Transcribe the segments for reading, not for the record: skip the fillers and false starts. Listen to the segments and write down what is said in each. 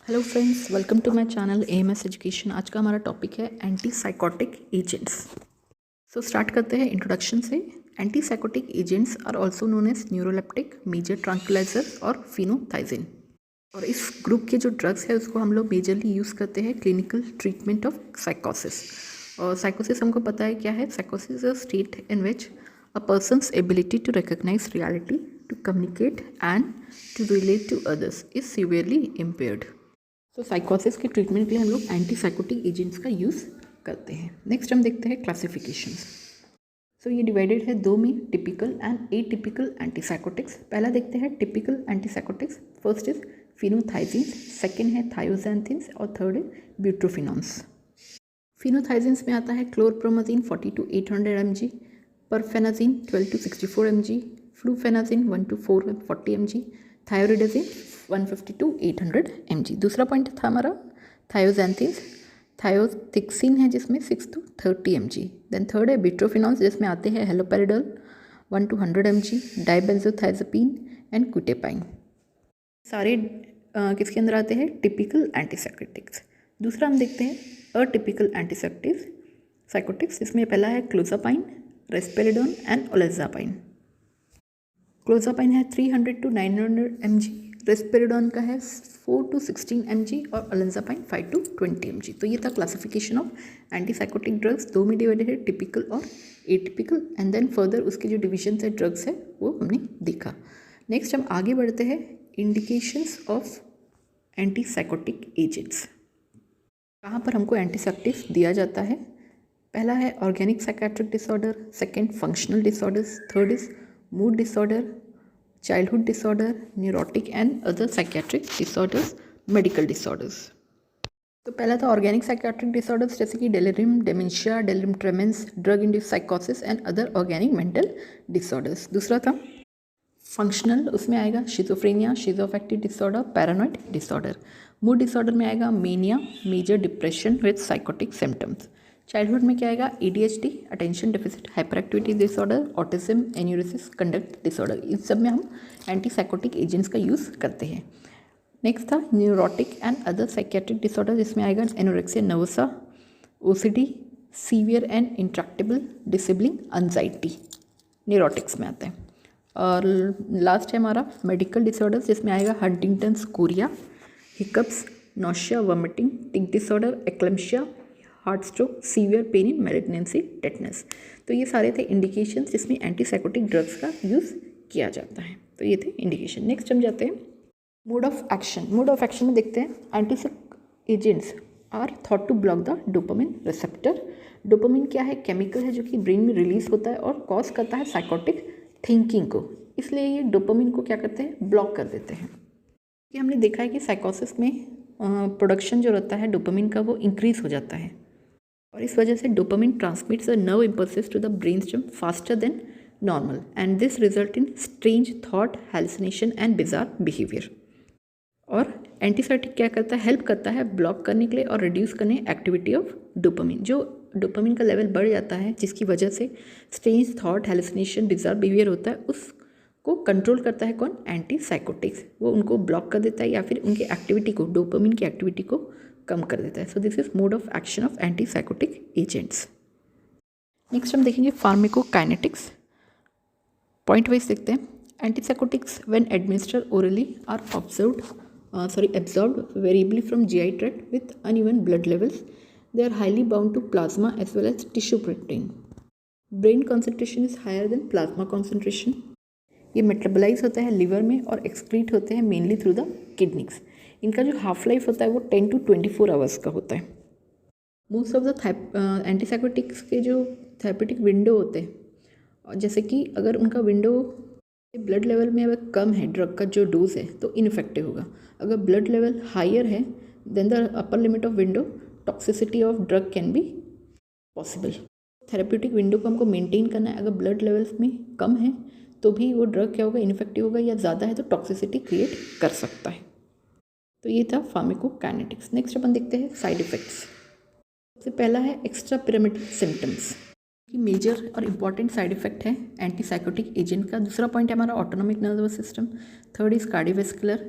Hello friends, welcome to my channel AMS education. आज का हमारा टॉपिक है anti psychotic agents. So start करते हैं इंट्रोडक्शन से। Anti psychotic agents are also known as neuroleptic, major tranquillisers और phenothiazine. और इस ग्रुप के जो ड्रग्स है उसको हम लोग मेजरली यूज़ करते हैं क्लिनिकल ट्रीटमेंट ऑफ साइकोसिस। और साइकोसिस हमको पता है क्या है। साइकोसिस is a state in which a person's ability to recognise reality, to communicate and to relate to others is severely impaired. तो साइकोसिस के ट्रीटमेंट के लिए हम लोग एंटी साइकोटिक एजेंट्स का यूज़ करते हैं। नेक्स्ट हम देखते हैं क्लासिफिकेशंस। सो ये डिवाइडेड है दो में, टिपिकल एंड एटिपिकल एंटीसाइकोटिक्स। पहला देखते हैं typical antipsychotics. First is phenothiazines, second है थायोजैंथिन्स और थर्ड है ब्यूट्रोफिनॉन्स। फिनोथाइजिन्स में आता है क्लोरप्रोमाजिन 40 to 800 mg, परफेनाजिन 12 to 64 mg, फ्लूफेनाजिन 1 to 440 mg, थायोरिडाजिन 150 to 800 mg। दूसरा पॉइंट था हमारा थायोजैंथिन्स, थायोथिक्सिन है जिसमें 6 to 30 mg। देन थर्ड है ब्यूट्रोफिनॉन्स जिसमें आते हैं हेलोपेरिडोल 1 to 100 mg, डाइबेंजोथाइजपीन एंड क्यूटेपाइन। सारे किसके अंदर आते हैं? Typical antipsychotics. दूसरा हम देखते हैं अटिपिकल एंटीसाइकोटिक्स। इसमें पहला है क्लोजापाइन, रेस्पेरिडोन एंड ओलेजापाइन। क्लोजापाइन है 300 to 900 mg, रेस्पेरिडोन का है 4 to 16 mg और ओलेजापाइन 5 to 20 mg। तो ये था क्लासिफिकेशन ऑफ एंटीसाइकोटिक ड्रग्स। दो में डिवाइडेड है, टिपिकल और एटिपिकल। एंड देन फर्दर उसके जो डिविजन है ड्रग्स है वो हमने देखा। नेक्स्ट हम आगे बढ़ते हैं इंडिकेशंस ऑफ एंटीसाइकोटिक एजेंट्स। कहाँ पर हमको एंटीसाइकोटिक्स दिया जाता है? पहला है organic psychiatric disorder, second functional disorders, third is mood disorder, childhood disorder, neurotic and other psychiatric disorders, medical disorders. तो पहला था ऑर्गेनिक साइकेट्रिक डिसऑर्डर्स जैसे कि delirium, dementia, delirium tremens, drug induced साइकोसिस and other organic mental disorders. दूसरा था functional, उसमें आएगा schizophrenia, schizoaffective disorder, paranoid disorder. Mood disorder में आएगा mania, major depression with psychotic symptoms. Childhood में क्या आएगा? ADHD, attention deficit hyper activity disorder, autism, enuresis, conduct disorder. इन सब में हम एंटीसाइकोटिक एजेंट्स का यूज़ करते हैं। नेक्स्ट था neurotic and other psychiatric disorder जिसमें आएगा anorexia nervosa, OCD, severe and intractable disabling anxiety, neurotics में आता है। और लास्ट है हमारा मेडिकल डिसऑर्डर्स जिसमें आएगा Huntington's Korea, hiccups, nausea, vomiting, tick disorder, eclampsia, heart stroke, severe pain in malignancy, tetanus. तो ये सारे थे इंडिकेशंस जिसमें एंटीसाइकोटिक ड्रग्स का यूज़ किया जाता है। तो ये थे इंडिकेशन। नेक्स्ट हम जाते हैं mode of action. Mode of action में देखते हैं antipsychotic agents are thought to block the dopamine receptor. Dopamine क्या है? केमिकल है जो कि ब्रेन में रिलीज होता है और कॉज करता है साइकोटिक थिंकिंग को। इसलिए ये डोपामिन को क्या करते हैं? ब्लॉक कर देते हैं। कि हमने देखा है कि साइकोसिस में प्रोडक्शन जो रहता है डोपामिन का वो इंक्रीज हो जाता है और इस वजह से dopamine transmits the nerve impulses to the brain stem faster than normal and this result in strange thought, hallucination and bizarre behaviour. और एंटीसाइकोटिक क्या करता है? हेल्प करता है ब्लॉक करने के लिए और रिड्यूस करने एक्टिविटी ऑफ डोपामिन। जो डोपामिन का लेवल बढ़ जाता है जिसकी वजह से strange thought, hallucination, bizarre behaviour होता है, उसको कंट्रोल करता है कौन? एंटीसाइकोटिक्स। वो उनको ब्लॉक कर देता है या फिर उनकी एक्टिविटी को, डोपामिन की एक्टिविटी को कम कर देता है। So this is mode of action of antipsychotic agents. Next हम देखेंगे फार्माकोकाइनेटिक्स। पॉइंट वाइज देखते हैं। Antipsychotics when administered orally are absorbed variably from GI tract with uneven blood levels. They are highly bound to plasma as well as tissue protein. Brain concentration is higher than plasma concentration. ये metabolise होता है liver में और excrete होते हैं mainly through the kidneys. इनका जो half life होता है वो 10 to 24 आवर्स का होता है। मोस्ट ऑफ द एंटीसाइकोटिक्स के जो थेरेपेटिक विंडो होते हैं, जैसे कि अगर उनका विंडो ब्लड लेवल में अगर कम है ड्रग का जो डोज है तो इनफेक्टिव होगा। अगर ब्लड लेवल हायर है then the upper limit of window toxicity of drug can be possible. Therapeutic window को हमको मेंटेन करना है। अगर ब्लड लेवल्स में कम है तो भी वो ड्रग क्या होगा? इनफेक्टिव होगा, या ज़्यादा है तो टॉक्सिसिटी क्रिएट कर सकता है। तो ये था फार्माकोकाइनेटिक्स। नेक्स्ट अपन देखते हैं साइड इफेक्ट्स। सबसे पहला है एक्स्ट्रा पिरामिडल सिम्टम्स की मेजर और इम्पॉर्टेंट साइड इफेक्ट है एंटीसाइकोटिक एजेंट का। दूसरा पॉइंट है हमारा autonomic nervous system, third is cardiovascular,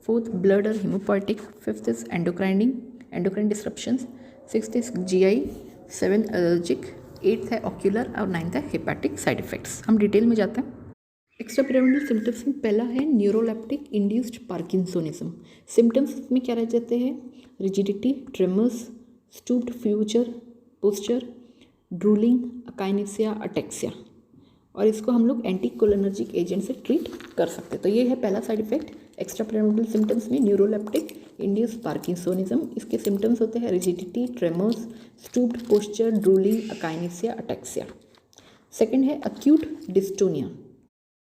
fourth blood और haemopoietic, fifth is endocrine disruptions, sixth is GI, seventh allergic, eighth है ऑक्यूलर और नाइन्थ है हेपेटिक साइड इफेक्ट्स। हम डिटेल में जाते हैं। एक्स्ट्रा पिरामिडल सिम्टम्स में पहला है न्यूरोलेप्टिक इंड्यूस्ड पार्किंसोनिज्म। सिम्टम्स में क्या रह जाते हैं? Rigidity, tremors, stooped future posture, drooling, akinesia, ataxia. और इसको हम लोग एंटीकोलिनर्जिक एजेंट से ट्रीट कर सकते हैं। तो ये है पहला side effect extra pyramidal symptoms में, न्यूरोलेप्टिक इंड्यूस्ड पार्किंसोनिज्म। इसके सिम्टम्स होते हैं rigidity, tremors, stooped posture, drooling, akinesia, ataxia. Second है अक्यूट डिस्टोनिया।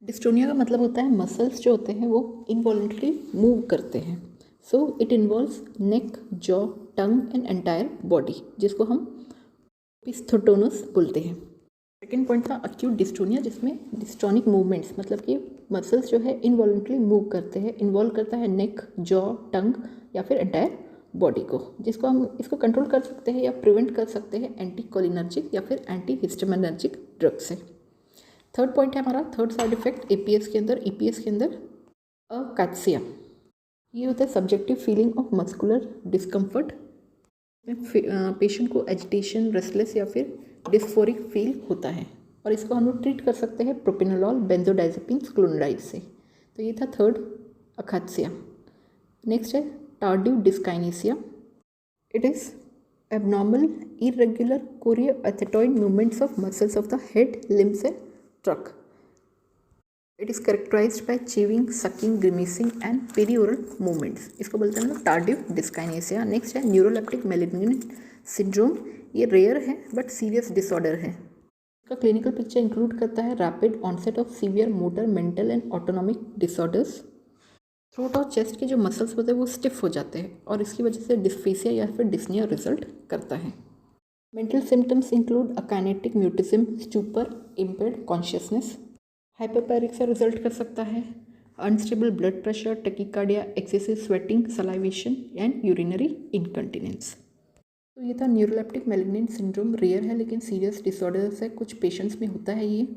डिस्टोनिया का मतलब होता है मसल्स जो होते हैं वो इनवॉल्यूंटरी मूव करते हैं। So it involves neck, jaw, tongue and entire body, जिसको हम पिस्थोटोनस बोलते हैं। सेकेंड पॉइंट था अक्यूट डिस्टोनिया, जिसमें डिस्टोनिक मूवमेंट्स मतलब कि मसल्स जो है इनवॉल्यूंटरी मूव करते हैं, इन्वॉल्व करता है नेक, जॉ, टंग या फिर एंटायर बॉडी को, जिसको हम इसको कंट्रोल कर सकते हैं या प्रिवेंट कर सकते हैं एंटीकोलिनर्जिक या फिर एंटी हिस्टामिनर्जिक ड्रग से। थर्ड पॉइंट है हमारा, थर्ड साइड इफेक्ट ईपीएस के अंदर अकैत्सिया। ये होता है subjective feeling of muscular discomfort. Patient को एजिटेशन, रेस्टलेस या फिर डिस्फोरिक फील होता है और इसको हम लोग ट्रीट कर सकते हैं प्रोपिनोलॉल, बेंजोडाइजेपिन, क्लोराइड से। तो ये था थर्ड अकैत्सिया। नेक्स्ट है tardive dyskinesia. It is abnormal irregular choreoathetoid movements of muscles of the head, limbs and trunk. It is characterized by chewing, sucking, grimacing and perioral movements. इसको बोलते हैं टार्डिव डिस्काइनेसिया। नेक्स्ट है neuroleptic malignant syndrome. ये rare है but serious disorder है। इसका clinical picture include करता है rapid onset of severe motor, mental and autonomic disorders. Throat और चेस्ट के जो मसल्स होते हैं वो स्टिफ हो जाते हैं और इसकी वजह से डिस्फेसिया या फिर डिस्निया रिजल्ट करता है। Mental symptoms include akinetic mutism, stupor, impaired consciousness. Hyperpyrexia result कर सकता है, unstable blood pressure, tachycardia, excessive sweating, salivation and urinary incontinence. तो ये था न्यूरोलेप्टिक मैलिग्नेंट सिंड्रोम। रेयर है लेकिन सीरियस डिसऑर्डर्स है, कुछ पेशेंट्स में होता है ये।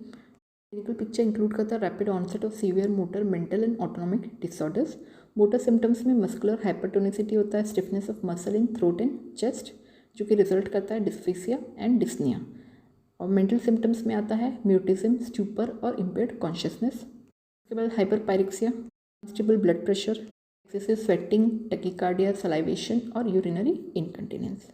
क्लिनिकल पिक्चर इंक्लूड करता है rapid onset of severe motor, mental and autonomic disorders. Motor symptoms में मस्कुलर हाइपरटोनिसिटी होता है, stiffness of muscle in throat and chest, जो कि रिजल्ट करता है डिस्फेसिया एंड डिस्निया। और मेंटल सिम्टम्स में आता है म्यूटिज्म, स्टूपर और इम्पेयर्ड कॉन्शियसनेस। उसके बाद hyperpyrexia, unstable blood pressure, excessive sweating, tachycardia, salivation और यूरिनरी इनकंटिनेंस।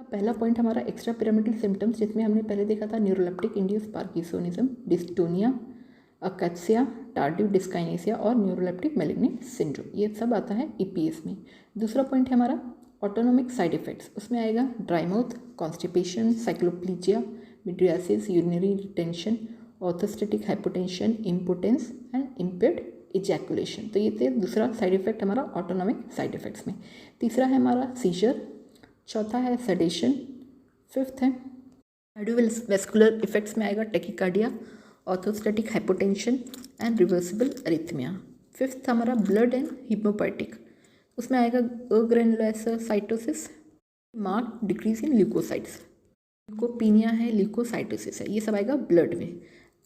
पहला पॉइंट हमारा एक्स्ट्रा पिरामिडल सिम्टम्स, जिसमें हमने पहले देखा था neuroleptic induced parkinsonism, dystonia, akathisia, tardive dyskinesia और न्यूरोलेप्टिक मैलिग्नेंट सिंड्रोम। ये सब आता है ईपीएस में। दूसरा पॉइंट है हमारा ऑटोनॉमिक साइड इफेक्ट्स। उसमें आएगा dry mouth, constipation, cycloplegia, mydriasis, urinary retention, orthostatic hypotension, impotence and impaired ejaculation. तो ये थे दूसरा साइड इफेक्ट हमारा ऑटोनॉमिक साइड इफेक्ट्स में। तीसरा है हमारा सीजर, चौथा है सेडेशन, फिफ्थ है कार्डियोवैस्कुलर इफेक्ट्स में आएगा tachycardia, orthostatic hypotension and reversible arrhythmia. Fifth हमारा ब्लड एंड हीमोपोइटिक, उसमें आएगा agranulocytosis, marked decrease in leucocytes, leucopenia है, ल्यूकोसाइटोसिस है, ये सब आएगा ब्लड में।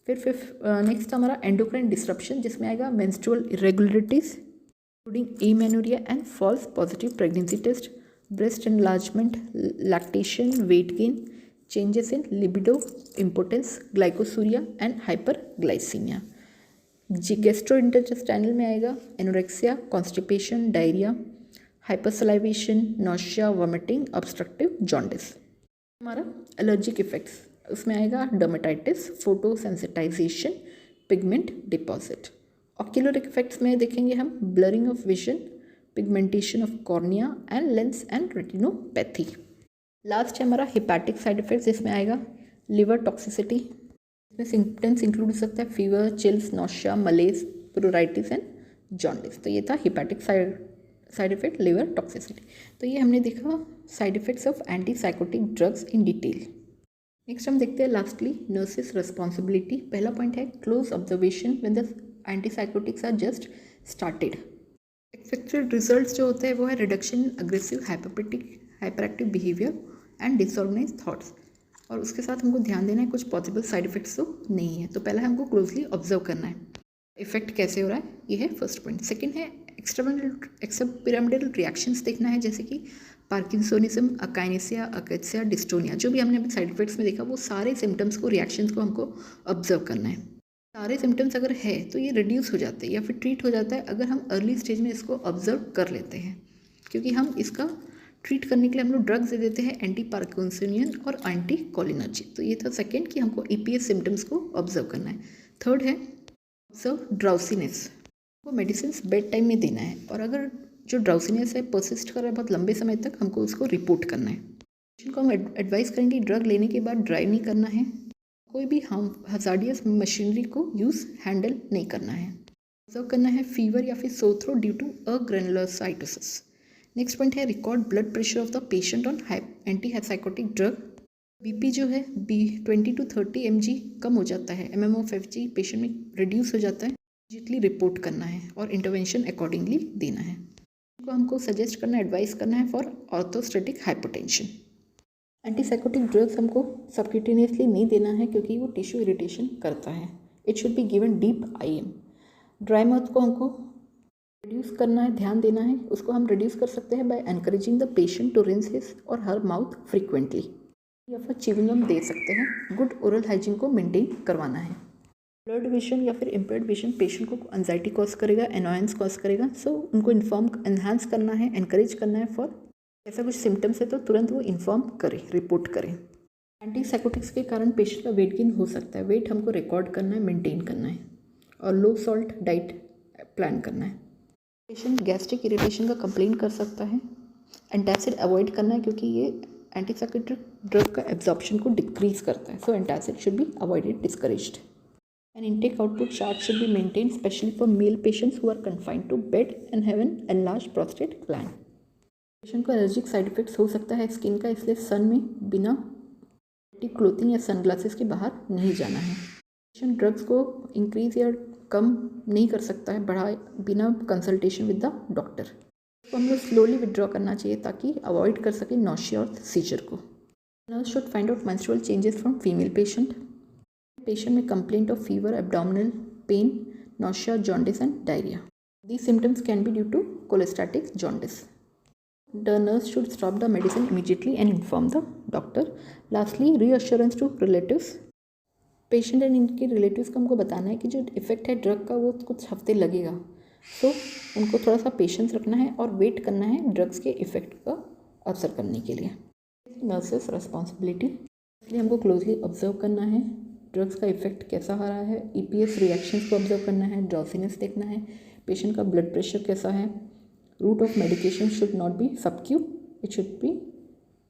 फिर नेक्स्ट हमारा एंडोक्राइन डिसरप्शन, जिसमें आएगा menstrual irregularities including amenorrhoea and false positive pregnancy test, breast enlargement, lactation, weight gain, changes in libido, impotence, glycosuria and hyperglycaemia. Gastrointestinal में आएगा anorexia, constipation, diarrhoea, hypersalivation, nausea, vomiting, obstructive jaundice. हमारा allergic effects, उसमें आएगा dermatitis, photosensitisation, pigment deposit. Ocular effects में देखेंगे हम blurring of vision, pigmentation of cornea and lens and retinopathy. Last है हमारा हिपैटिक साइड इफेक्ट्स, जिसमें आएगा लिवर टॉक्सिसिटी। इसमें सिम्टम्स इंक्लूड हो सकता है fever, chills, nausea, malaise, pruritus and jaundice. तो ये था hepatic side effect, liver toxicity. तो ये हमने देखा side effects of antipsychotic drugs in detail. Next हम देखते हैं लास्टली नर्सेस रिस्पॉन्सिबिलिटी। पहला पॉइंट है close observation when the antipsychotics are just started. Expected results जो होते हैं वो है reduction in aggressive hyper active behaviour and disorganize thoughts. और उसके साथ हमको ध्यान देना है कुछ पॉसिबल साइड इफेक्ट्स तो नहीं है। तो पहला हमको क्लोजली ऑब्जर्व करना है इफेक्ट कैसे हो रहा है, ये है फर्स्ट पॉइंट। सेकंड है एक्स्ट्रापिरामिडल रिएक्शंस देखना है, जैसे कि पार्किंसोनिज्म, अकाइनेसिया, अकेत्सिया, डिस्टोनिया, जो भी हमने अभी साइड इफेक्ट्स में देखा, वो सारे सिम्टम्स को, रिएक्शंस को हमको ऑब्जर्व करना है। सारे सिम्टम्स अगर है तो ये रिड्यूस हो जाते हैं या फिर ट्रीट हो जाता है अगर हम अर्ली स्टेज में इसको ऑब्जर्व कर लेते हैं, क्योंकि हम इसका ट्रीट करने के लिए हम लोग ड्रग्स दे देते हैं, एंटी पार्किंसोनियन और एंटी कोलिनर्जिक। तो ये था सेकेंड कि हमको EPS सिम्टम्स को ऑब्जर्व करना है। थर्ड है ऑब्जर्व ड्राउसीनेस, वो मेडिसिन बेड टाइम में देना है, और अगर जो ड्राउसीनेस है परसिस्ट कर रहा है बहुत लंबे समय तक, हमको उसको रिपोर्ट करना है। पेशेंट को हम एडवाइस करेंगे ड्रग लेने के बाद ड्राइव नहीं करना है, कोई भी हजार्डियस मशीनरी को यूज़ हैंडल नहीं करना है। ऑब्जर्व करना है फीवर या फिर sore throat due to granulocytosis. Next point है record blood pressure of the patient on anti psychotic drug. BP जो है 20 to 30 mg कम हो जाता है, MM of FG पेशेंट में रिड्यूस हो जाता है, इमीडिएटली रिपोर्ट करना है और इंटरवेंशन अकॉर्डिंगली देना है। को हमको सजेस्ट करना, एडवाइस करना है for orthostatic hypotension. Antipsychotic drugs हमको सबक्यूटेनियसली नहीं देना है क्योंकि वो टिश्यू इरिटेशन करता है। It should be given deep IM। Dry mouth को हमको रिड्यूस करना है, ध्यान देना है। उसको हम रिड्यूस कर सकते हैं by encouraging the patient to rinse his or her mouth frequently, या फिर च्युइंगम दे सकते हैं। गुड ओरल हाइजीन को मेंटेन करवाना है। ब्लड विजन या फिर इम्पेयर्ड विजन पेशेंट को एंजाइटी कॉज करेगा, एनॉयंस कॉज करेगा, सो उनको इन्फॉर्म एनहांस करना है, एनकरेज करना है फॉर ऐसा कुछ सिम्टम्स है तो तुरंत वो इन्फॉर्म करें, रिपोर्ट करें। एंटीसाइकोटिक्स के कारण पेशेंट का वेट गेन हो सकता है, वेट हमको रिकॉर्ड करना है, मेंटेन करना है, और लो सॉल्ट डाइट प्लान करना है। पेशेंट गैस्ट्रिक इरिटेशन का कंप्लेन कर सकता है। एंटासिड अवॉइड करना है क्योंकि ये एंटीसाइकोटिक ड्रग का एब्जॉर्प्शन को डिक्रीज करता है, so antacid should be avoided, discouraged. An intake output chart should be maintained, especially for male patients who are confined to bed and have an enlarged prostate gland. Patient को allergic side effects हो सकता है skin का, इसलिए सन में बिना clothing या sunglasses के बाहर नहीं जाना है। पेशेंट ड्रग्स को इंक्रीज या कम नहीं कर सकता है बढ़ा बिना कंसल्टेशन विद द डॉक्टर। तो हम लोग स्लोली विड्रॉ करना चाहिए ताकि अवॉइड कर सके नॉशिया और सीजर को। Nurse should find out menstrual changes from female patient में complaint of fever, abdominal pain, nausea, jaundice and diarrhea. These symptoms can be due to cholestatic jaundice. The nurse should stop the medicine immediately and inform the doctor. Lastly, reassurance to relatives. Patient and इनके relatives को हमको बताना है कि जो effect है drug का वो कुछ हफ्ते लगेगा, तो उनको थोड़ा सा पेशेंस रखना है और वेट करना है ड्रग्स के इफेक्ट का असर करने के लिए। नर्सेस रिस्पॉन्सिबिलिटी, इसलिए हमको क्लोजली ऑब्जर्व करना है ड्रग्स का इफेक्ट कैसा आ रहा है, EPS रिएक्शंस को ऑब्जर्व करना है, ड्रॉसीनेस देखना है, पेशेंट का ब्लड प्रेशर कैसा है। Route of medication should not be subcu, it should be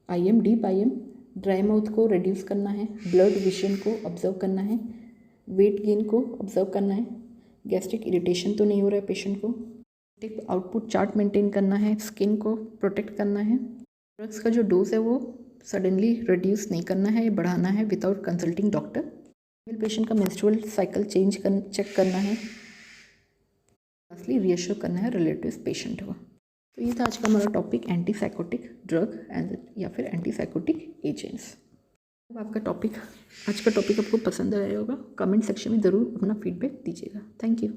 IM, deep IM। Dry mouth को रिड्यूस करना है, ब्लड विजन को ऑब्जर्व करना है, वेट गेन को ऑब्जर्व करना है, गैस्ट्रिक इरिटेशन तो नहीं हो रहा है पेशेंट को, टिक आउटपुट चार्ट मेंटेन करना है, स्किन को प्रोटेक्ट करना है। ड्रग्स का जो डोज है वो सडनली रिड्यूस नहीं करना है, बढ़ाना है विदाउट कंसल्टिंग डॉक्टर। पेशेंट का मेंस्ट्रुअल साइकिल चेक करना है, लास्टली रीअश्योर करना है रिलेटिव्स पेशेंट को। तो ये था आज का हमारा टॉपिक, एंटीसाइकोटिक ड्रग एंड या फिर एंटीसाइकोटिक एजेंट्स। अब आपका टॉपिक, आज का टॉपिक आपको पसंद आया होगा, कमेंट सेक्शन में ज़रूर अपना फीडबैक दीजिएगा। Thank you.